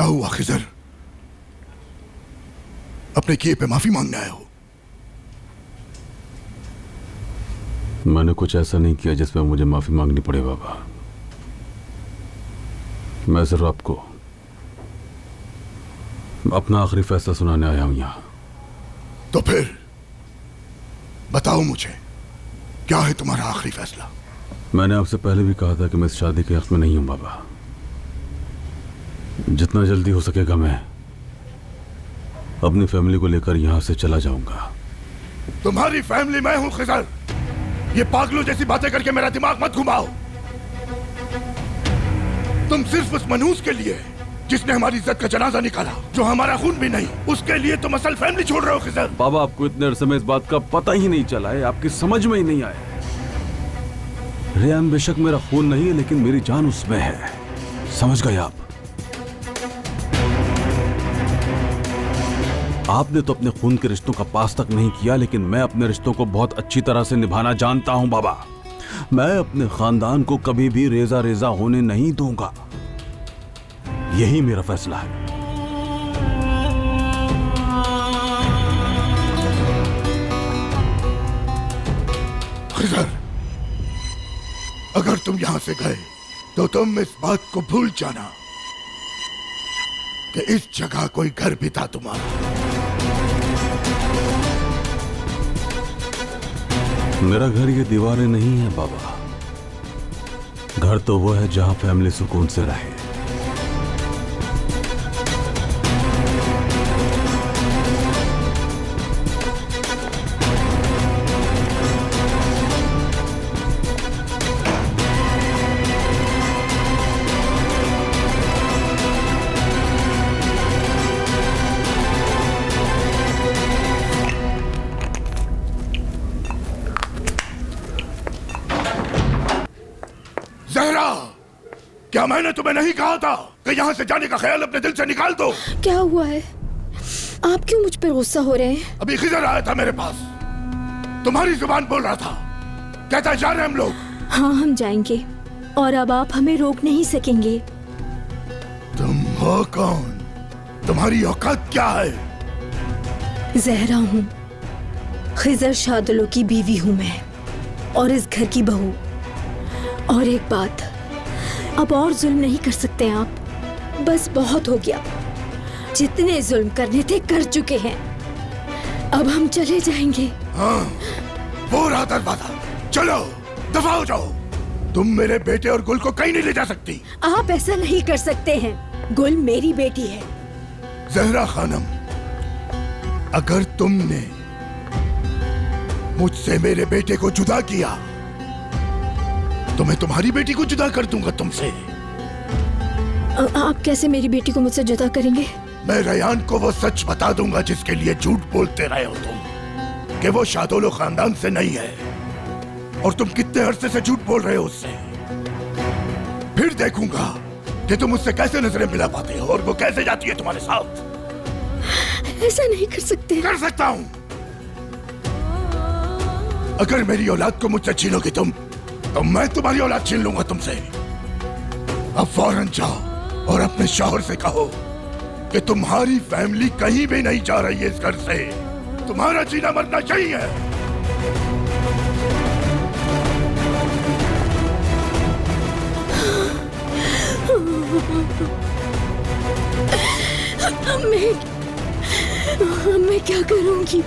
क्या हुआ खिजर? अपने किए पे माफी मांगने आए हो? मैंने कुछ ऐसा नहीं किया जिसमें मुझे माफी मांगनी पड़े बाबा। मैं सिर्फ आपको अपना आखिरी फैसला सुनाने आया हूं यहां। तो फिर बताओ मुझे, क्या है तुम्हारा आखिरी फैसला? मैंने आपसे पहले भी कहा था कि मैं इस शादी के हक में नहीं हूं बाबा। जितना जल्दी हो सकेगा मैं अपनी फैमिली को लेकर यहां से चला जाऊंगा। तुम्हारी फैमिली मैं हूं खिजर। ये पागलों जैसी बातें करके मेरा दिमाग मत घुमाओ। तुम सिर्फ उस मनहूस के लिए जिसने हमारी इज्जत का जनाजा निकाला, जो हमारा खून भी नहीं, उसके लिए तुम असल फैमिली छोड़ रहे हो खिजर। बाबा आपको इतने अरसे में इस बात का पता ही नहीं चला है, आपकी समझ में ही नहीं आया। रेयान बेशक मेरा खून नहीं है, लेकिन मेरी जान उसमें है, समझ गए आप? आपने तो अपने खून के रिश्तों का पास तक नहीं किया, लेकिन मैं अपने रिश्तों को बहुत अच्छी तरह से निभाना जानता हूं बाबा। मैं अपने खानदान को कभी भी रेजा रेजा होने नहीं दूंगा। यही मेरा फैसला है। खिजर, अगर तुम यहां से गए तो तुम इस बात को भूल जाना कि इस जगह कोई घर भी था तुम्हारा। मेरा घर ये दीवारें नहीं है बाबा। घर तो वो है जहां फैमिली सुकून से रहे। ज़हरा, क्या मैंने तुम्हें नहीं कहा था कि यहाँ से जाने का ख्याल अपने दिल से निकाल दो? क्या हुआ है? आप क्यों मुझ पर गुस्सा हो रहे हैं? अभी खिजर आया था मेरे पास, तुम्हारी जुबान बोल रहा था, कहता जा रहे हम लोग। हाँ, हम जाएंगे और अब आप हमें रोक नहीं सकेंगे। तुम हो कौन? तुम्हारी औकात क्या है? ज़हरा हूँ, खिजर शादुलो की बीवी हूँ मैं, और इस घर की बहू। और एक बात, अब और जुल्म नहीं कर सकते आप। बस बहुत हो गया। जितने जुल्म करने थे कर चुके हैं। अब हम चले जाएंगे। हाँ, वो रहा दरवाजा। चलो, दफा हो जाओ। तुम मेरे बेटे और गुल को कहीं नहीं ले जा सकती। आप ऐसा नहीं कर सकते हैं। गुल मेरी बेटी है। ज़हरा खानम, अगर तुमने मुझसे मेरे बेटे को जुदा किया तो मैं तुम्हारी बेटी को जुदा कर दूंगा तुमसे। आप कैसे मेरी बेटी को मुझसे जुदा करेंगे? मैं रेयान को वो सच बता दूंगा जिसके लिए झूठ बोलते रहे हो तुम, कि वो शादोलो खानदान से नहीं है, और तुम कितने अरसे से झूठ बोल रहे हो उससे। फिर देखूंगा कि तुम उससे कैसे नजरें मिला पाते हो और वो कैसे जाती है तुम्हारे साथ। ऐसा नहीं कर सकते। कर सकता हूं। अगर मेरी औलाद को मुझसे छीनोगी तुम, तो मैं तुम्हारी औलाद छीन लूंगा तुमसे। अब फौरन जाओ और अपने शौहर से कहो कि तुम्हारी फैमिली कहीं भी नहीं जा रही है इस घर से। तुम्हारा जीना मरना यही है। मैं क्या करूंगी?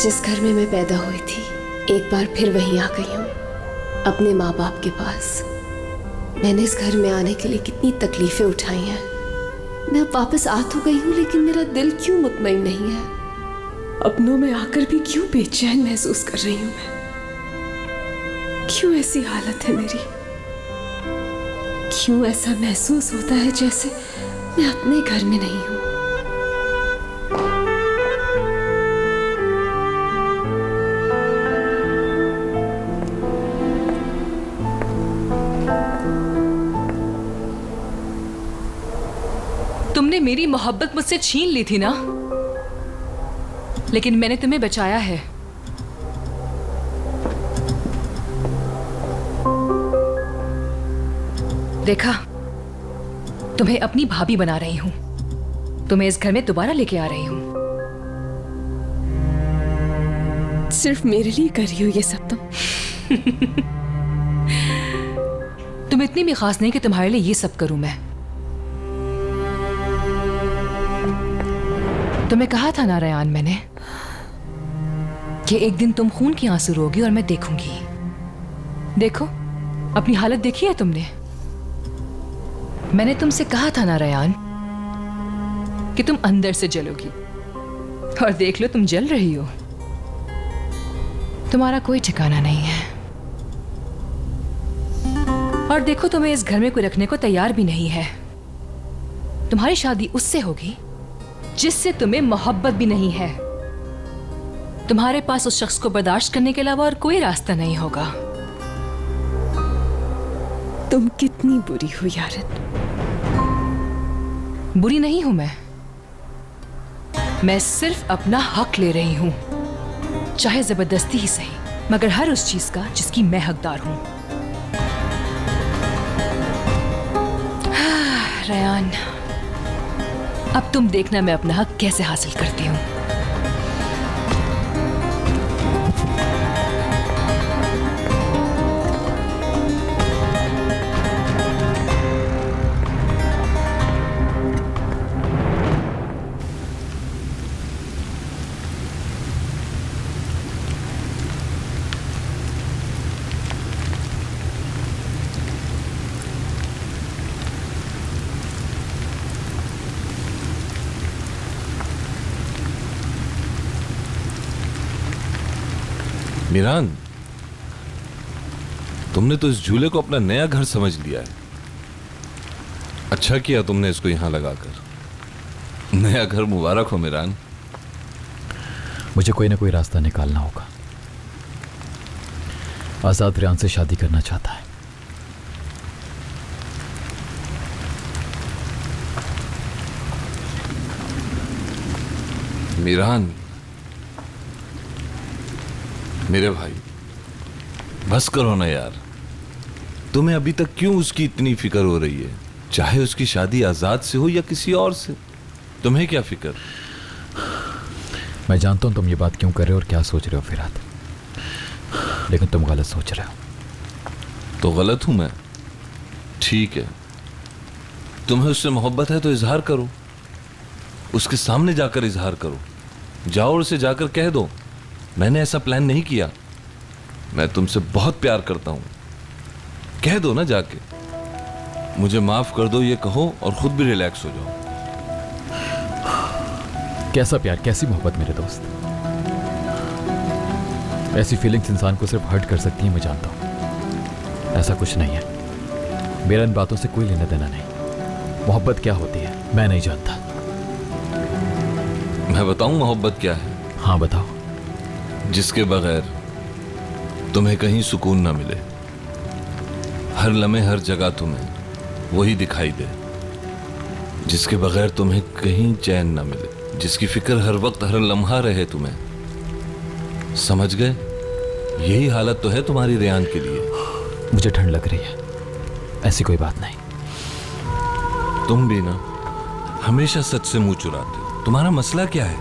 जिस घर में मैं पैदा हुई थी, एक बार फिर वहीं आ गई हूँ, अपने माँ बाप के पास। मैंने इस घर में आने के लिए कितनी तकलीफें उठाई हैं। मैं अब वापस आ तो गई हूँ, लेकिन मेरा दिल क्यों मुतमईन नहीं है। अपनों में आकर भी क्यों बेचैन महसूस कर रही हूँ मैं। क्यों ऐसी हालत है मेरी? क्यों ऐसा महसूस होता है जैसे मैं अपने घर में नहीं हूं। तुमने मेरी मोहब्बत मुझसे छीन ली थी ना, लेकिन मैंने तुम्हें बचाया है। देखा, तुम्हें अपनी भाभी बना रही हूं, तुम्हें इस घर में दोबारा लेके आ रही हूं। सिर्फ मेरे लिए कर रही हो ये सब तुम? तुम इतनी भी खास नहीं कि तुम्हारे लिए ये सब करूं मैं। तुम्हें कहा था ना रयान मैंने कि एक दिन तुम खून की आंसू रोगी और मैं देखूंगी। देखो, अपनी हालत देखी है तुमने। मैंने तुमसे कहा था ना रयान कि तुम अंदर से जलोगी, और देख लो तुम जल रही हो। तुम्हारा कोई ठिकाना नहीं है, और देखो तुम्हें इस घर में कोई रखने को तैयार भी नहीं है। तुम्हारी शादी उससे होगी जिससे तुम्हें मोहब्बत भी नहीं है। तुम्हारे पास उस शख्स को बर्दाश्त करने के अलावा और कोई रास्ता नहीं होगा। तुम कितनी बुरी हो यारन। बुरी नहीं हूं मैं सिर्फ अपना हक ले रही हूं, चाहे जबरदस्ती ही सही, मगर हर उस चीज का जिसकी मैं हकदार हूं। रयान, अब तुम देखना मैं अपना हक कैसे हासिल करती हूँ। मीरान, तुमने तो इस झूले को अपना नया घर समझ लिया है। अच्छा किया तुमने इसको यहां लगाकर। नया घर मुबारक हो मीरान। मुझे कोई ना कोई रास्ता निकालना होगा। आजाद रियान से शादी करना चाहता है। मीरान, मेरे भाई, बस करो ना यार। तुम्हें अभी तक क्यों उसकी इतनी फिक्र हो रही है? चाहे उसकी शादी आजाद से हो या किसी और से, तुम्हें क्या फिक्र? मैं जानता हूं तुम ये बात क्यों कर रहे हो और क्या सोच रहे हो फिरात, लेकिन तुम गलत सोच रहे हो। तो गलत हूं मैं? ठीक है, तुम्हें उससे मोहब्बत है तो इजहार करो, उसके सामने जाकर इजहार करो। जाओ और उसे जाकर कह दो मैंने ऐसा प्लान नहीं किया, मैं तुमसे बहुत प्यार करता हूं। कह दो ना जाके, मुझे माफ कर दो ये कहो और खुद भी रिलैक्स हो जाओ। कैसा प्यार, कैसी मोहब्बत मेरे दोस्त। ऐसी फीलिंग्स इंसान को सिर्फ हर्ट कर सकती हैं, मैं जानता हूं। ऐसा कुछ नहीं है, मेरा इन बातों से कोई लेना देना नहीं। मोहब्बत क्या होती है मैं नहीं जानता। मैं बताऊं मोहब्बत क्या है? हाँ बताओ। जिसके बगैर तुम्हें कहीं सुकून ना मिले, हर लम्हे हर जगह तुम्हें वही दिखाई दे। जिसके बगैर तुम्हें कहीं चैन ना मिले, जिसकी फिक्र हर वक्त हर लम्हा रहे तुम्हें। समझ गए? यही हालत तो है तुम्हारी रियान के लिए। मुझे ठंड लग रही है। ऐसी कोई बात नहीं। तुम भी ना हमेशा सच से मुंह चुराते हो। तुम्हारा मसला क्या है?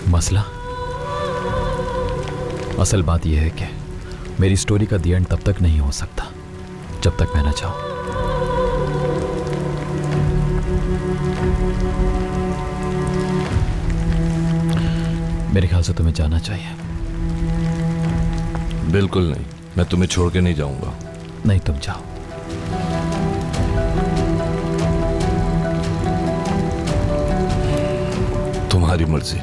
मसला? असल बात यह है कि मेरी स्टोरी का दी एंड तब तक नहीं हो सकता जब तक मैं ना चाहूं। मेरे ख्याल से तुम्हें जाना चाहिए। बिल्कुल नहीं, मैं तुम्हें छोड़ के नहीं जाऊंगा। नहीं, तुम जाओ। तुम्हारी मर्जी।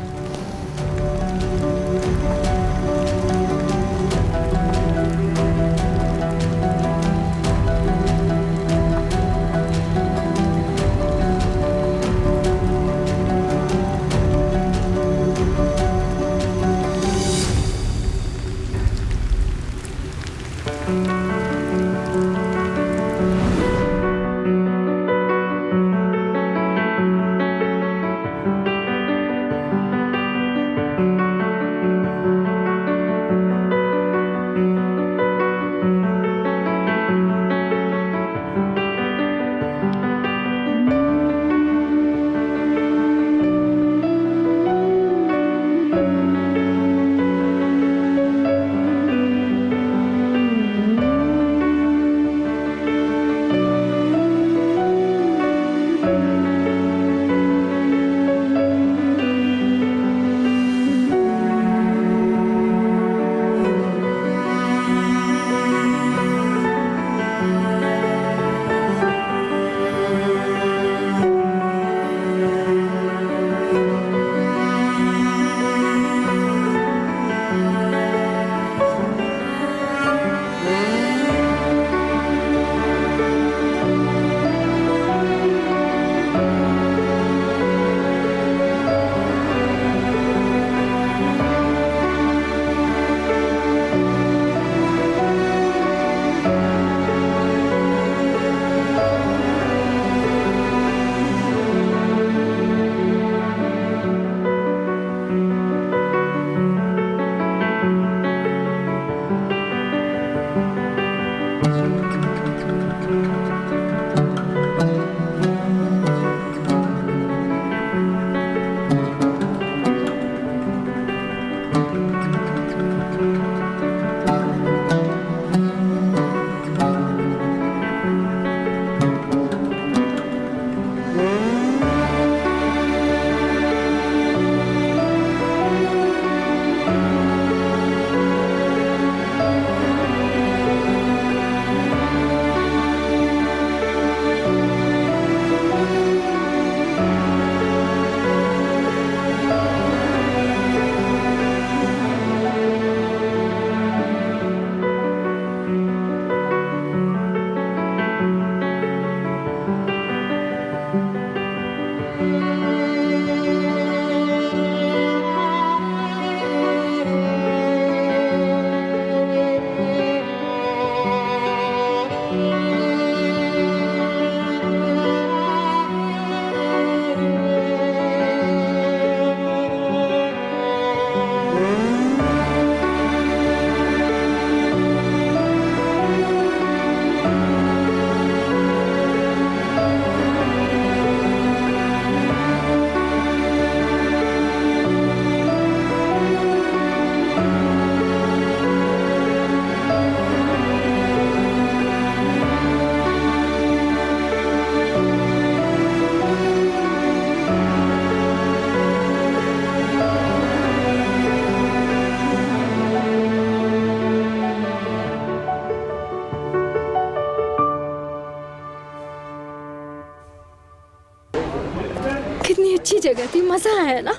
बहुत ही मजा आया ना।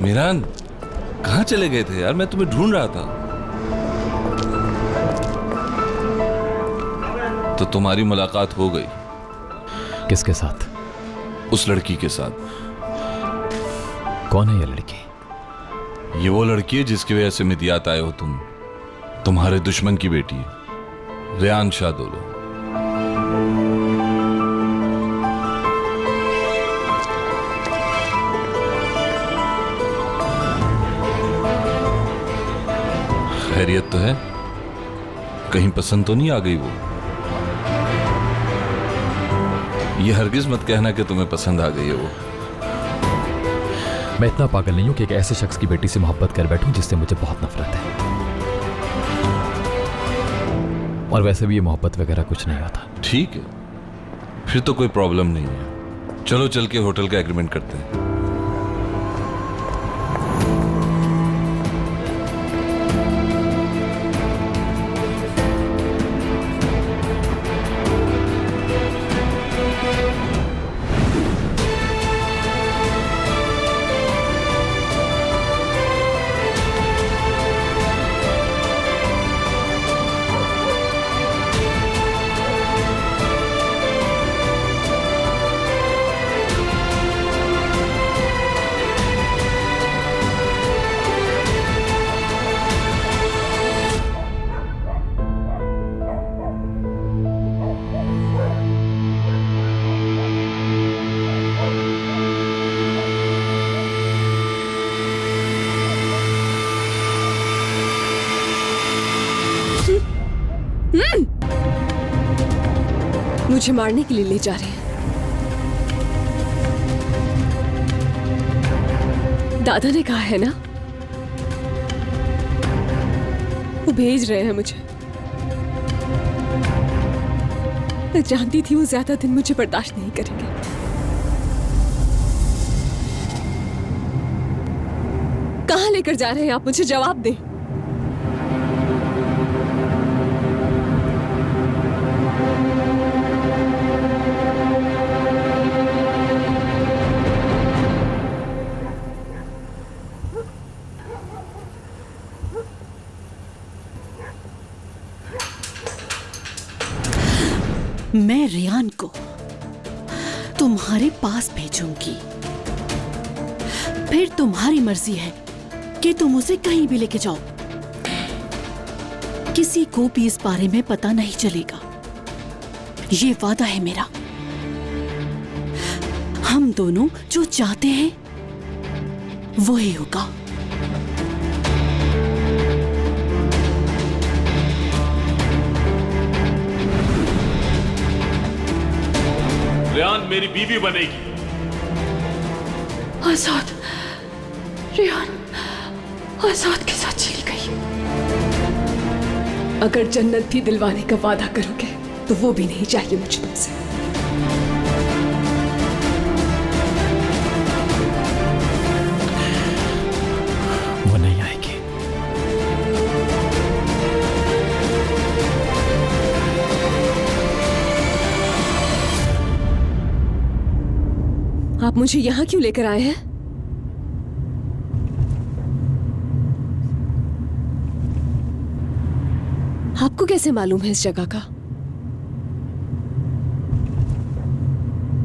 मीरान, कहाँ चले गए थे यार? मैं तुम्हें ढूंढ रहा था। तो तुम्हारी मुलाकात हो गई किसके साथ? उस लड़की के साथ। कौन है ये लड़की? ये वो लड़की है जिसकी वजह से मिदियात आए हो तुम। तुम्हारे दुश्मन की बेटी, रेयान शाहदोलो। खैरियत तो है? कहीं पसंद तो नहीं आ गई वो? ये हरगिज मत कहना कि तुम्हें पसंद आ गई है वो। मैं इतना पागल नहीं हूं कि एक ऐसे शख्स की बेटी से मोहब्बत कर बैठूं जिससे मुझे बहुत नफरत है। और वैसे भी ये मोहब्बत वगैरह कुछ नहीं होता। ठीक है, फिर तो कोई प्रॉब्लम नहीं है। चलो चल के होटल का एग्रीमेंट करते हैं। मुझे मारने के लिए ले जा रहे हैं। दादा ने कहा है ना, वो भेज रहे हैं मुझे। मैं जानती थी वो ज्यादा दिन मुझे बर्दाश्त नहीं करेंगे। कहां लेकर जा रहे हैं आप? मुझे जवाब दें। मैं रेयान को तुम्हारे पास भेजूंगी, फिर तुम्हारी मर्जी है कि तुम उसे कहीं भी लेके जाओ। किसी को भी इस बारे में पता नहीं चलेगा, ये वादा है मेरा। हम दोनों जो चाहते हैं वो ही होगा। रेयान मेरी बीवी बनेगी। आजाद, रेयान आजाद के साथ चली गई। अगर जन्नत भी दिलवाने का वादा करोगे तो वो भी नहीं चाहिए मुझे तुमसे। वो नहीं आएगी। आप मुझे यहां क्यों लेकर आए हैं? आपको कैसे मालूम है इस जगह का?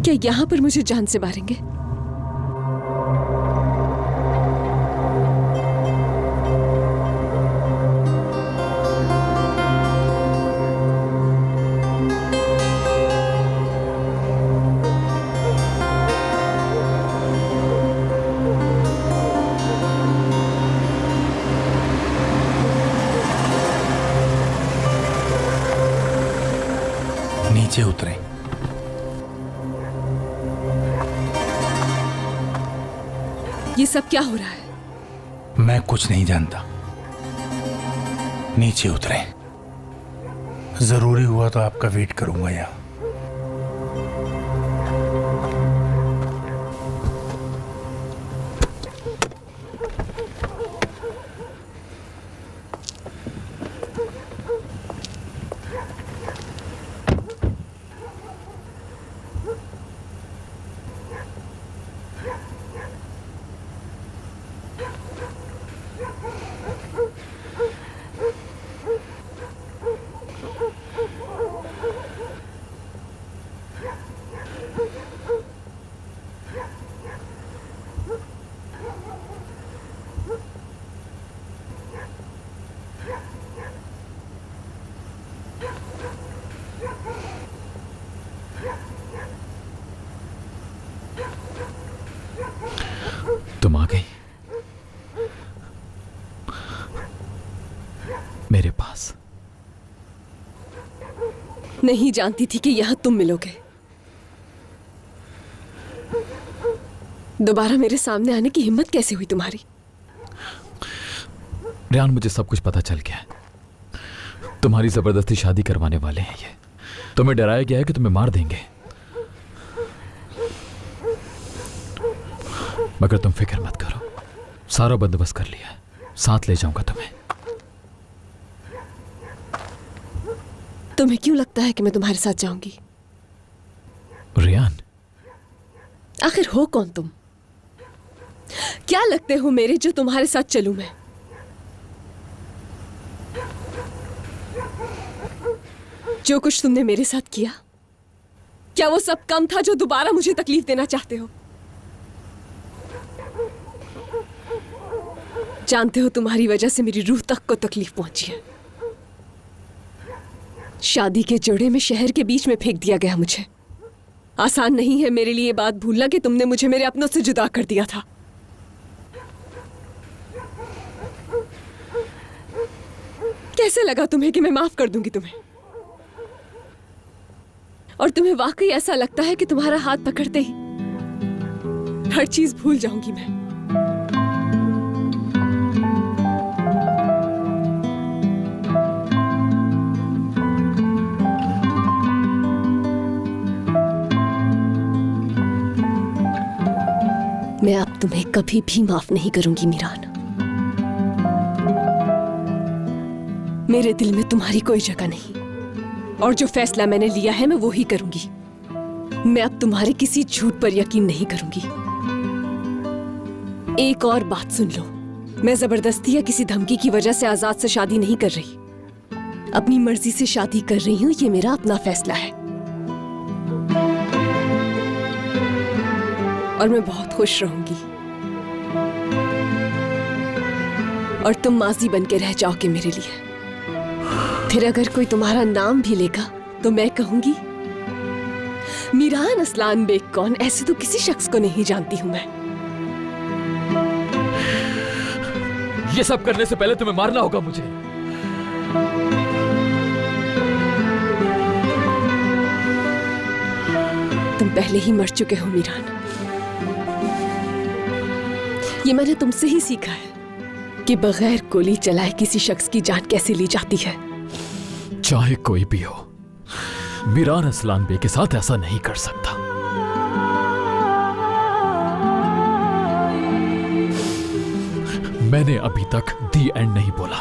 क्या यहां पर मुझे जान से मारेंगे? नीचे उतरें। ये सब क्या हो रहा है? मैं कुछ नहीं जानता। नीचे उतरें। जरूरी हुआ तो आपका वेट करूंगा यहाँ। तुम आ गई मेरे पास। नहीं जानती थी कि यहां तुम मिलोगे। दोबारा मेरे सामने आने की हिम्मत कैसे हुई तुम्हारी? रियान, मुझे सब कुछ पता चल गया है। तुम्हारी जबरदस्ती शादी करवाने वाले हैं ये। तुम्हें डराया गया है कि तुम्हें मार देंगे, मगर तुम फिक्र मत करो, सारा बंदोबस्त कर लिया है। साथ ले जाऊंगा तुम्हें। तुम्हें क्यों लगता है कि मैं तुम्हारे साथ जाऊंगी? रियान, आखिर हो कौन तुम? क्या लगते हो मेरे जो तुम्हारे साथ चलूं मैं? जो कुछ तुमने मेरे साथ किया, क्या वो सब कम था जो दोबारा मुझे तकलीफ देना चाहते हो? जानते हो तुम्हारी वजह से मेरी रूह तक को तकलीफ पहुंची है। शादी के जोड़े में शहर के बीच में फेंक दिया गया मुझे। आसान नहीं है मेरे लिए बात भूलना कि तुमने मुझे मेरे अपनों से जुदा कर दिया था। कैसे लगा तुम्हें कि मैं माफ कर दूंगी तुम्हें? और तुम्हें वाकई ऐसा लगता है कि तुम्हारा हाथ पकड़ते ही हर चीज भूल जाऊंगी मैं? मैं अब तुम्हें कभी भी माफ नहीं करूंगी मीरान। मेरे दिल में तुम्हारी कोई जगह नहीं, और जो फैसला मैंने लिया है मैं वो ही करूंगी। मैं अब तुम्हारे किसी झूठ पर यकीन नहीं करूंगी। एक और बात सुन लो, मैं जबरदस्ती या किसी धमकी की वजह से आजाद से शादी नहीं कर रही। अपनी मर्जी से शादी कर रही हूं, ये मेरा अपना फैसला है। और मैं बहुत खुश रहूंगी, और तुम माजी बन के रह जाओगे मेरे लिए। फिर अगर कोई तुम्हारा नाम भी लेगा तो मैं कहूंगी मीरान असलान बेग कौन? ऐसे तो किसी शख्स को नहीं जानती हूं मैं। ये सब करने से पहले तुम्हें मारना होगा मुझे। तुम पहले ही मर चुके हो मीरान। ये मैंने तुमसे ही सीखा है कि बगैर गोली चलाए किसी शख्स की जान कैसे ली जाती है। चाहे कोई भी हो, मीरान असलान बे के साथ ऐसा नहीं कर सकता। मैंने अभी तक दी एंड नहीं बोला।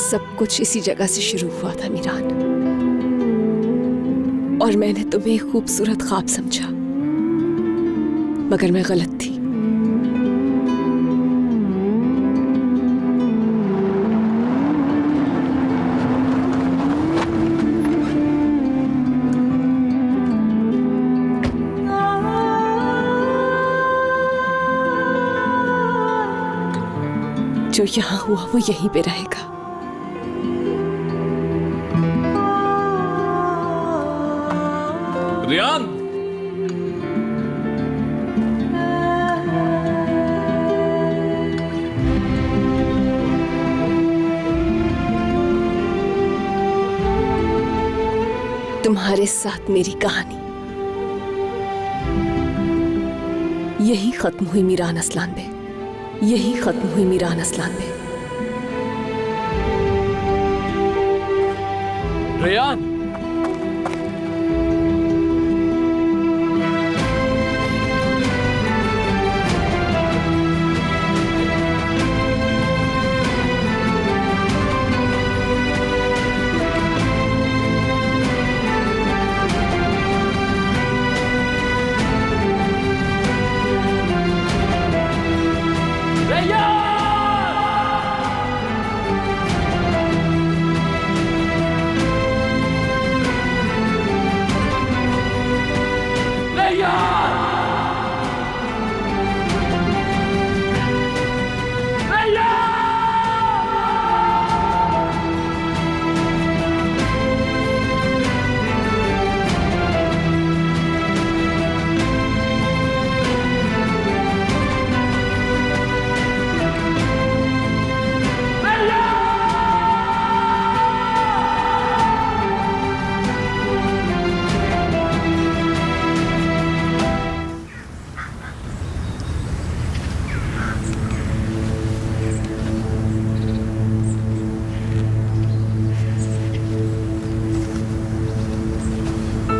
सब कुछ इसी जगह से शुरू हुआ था मीरान, और मैंने तुम्हें एक खूबसूरत ख्वाब समझा, मगर मैं गलत थी। जो यहां हुआ वो यहीं पे रहेगा। रियान, तुम्हारे साथ मेरी कहानी यही खत्म हुई मीरान असलान बे, यही खत्म हुई मीरान असलान बे। रियान,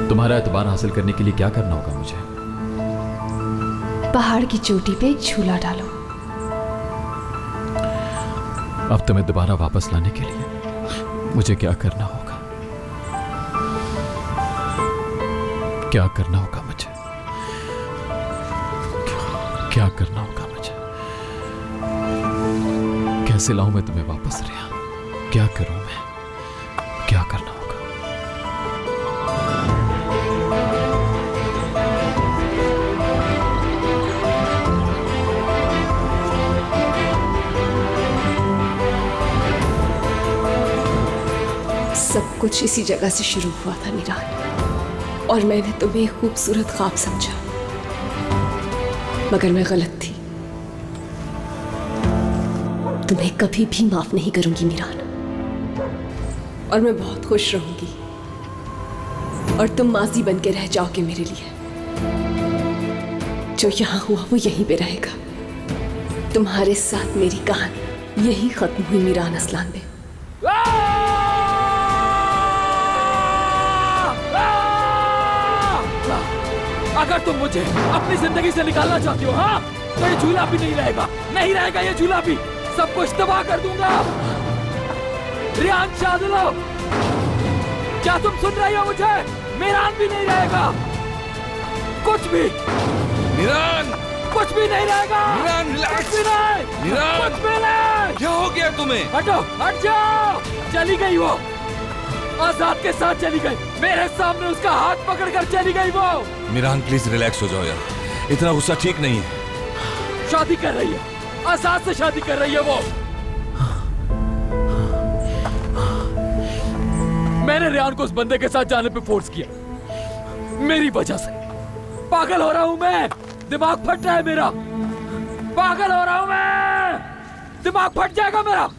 तुम्हारा एतबार हासिल करने के लिए क्या करना होगा मुझे? पहाड़ की चोटी पे एक झूला डालो। अब तुम्हें दोबारा वापस लाने के लिए मुझे क्या करना होगा? क्या करना होगा मुझे? क्या करना होगा मुझे? कैसे लाऊं मैं तुम्हें वापस रेहान? क्या करूं मैं? क्या करना होगा? सब कुछ इसी जगह से शुरू हुआ था मीरान, और मैंने तुम्हें एक खूबसूरत ख्वाब समझा, मगर मैं गलत थी। तुम्हें कभी भी माफ नहीं करूंगी मीरान, और मैं बहुत खुश रहूंगी, और तुम माजी बन के रह जाओगे मेरे लिए। जो यहां हुआ वो यहीं पे रहेगा। तुम्हारे साथ मेरी कहानी यही खत्म हुई मीरान असलान बे। अगर तुम मुझे अपनी जिंदगी से निकालना चाहती हो, हाँ, तो ये झूला भी नहीं रहेगा, नहीं रहेगा ये झूला भी। सब कुछ तबाह कर दूंगा। रेहान शादुलो, क्या तुम सुन रही हो मुझे? मीरान भी नहीं रहेगा, कुछ भी। मीरान, कुछ भी नहीं रहेगा। मीरान, रिलैक्स। कुछ भी नहीं। मीरान, कुछ भी नहीं। क्या हो गया तुम्हें? हटो, हट जाओ। चली गई वो, आजाद के साथ चली गई। मेरे सामने उसका हाथ पकड़कर चली गई वो। मीरान प्लीज रिलैक्स हो जाओ यार, इतना गुस्सा ठीक नहीं है। शादी कर रही है, आजाद से शादी कर रही है वो। मैंने रेहान को उस बंदे के साथ जाने पे फोर्स किया, मेरी वजह से। पागल हो रहा हूं मैं, दिमाग फट रहा है मेरा। पागल हो रहा हूं मैं, दिमाग फट जाएगा मेरा।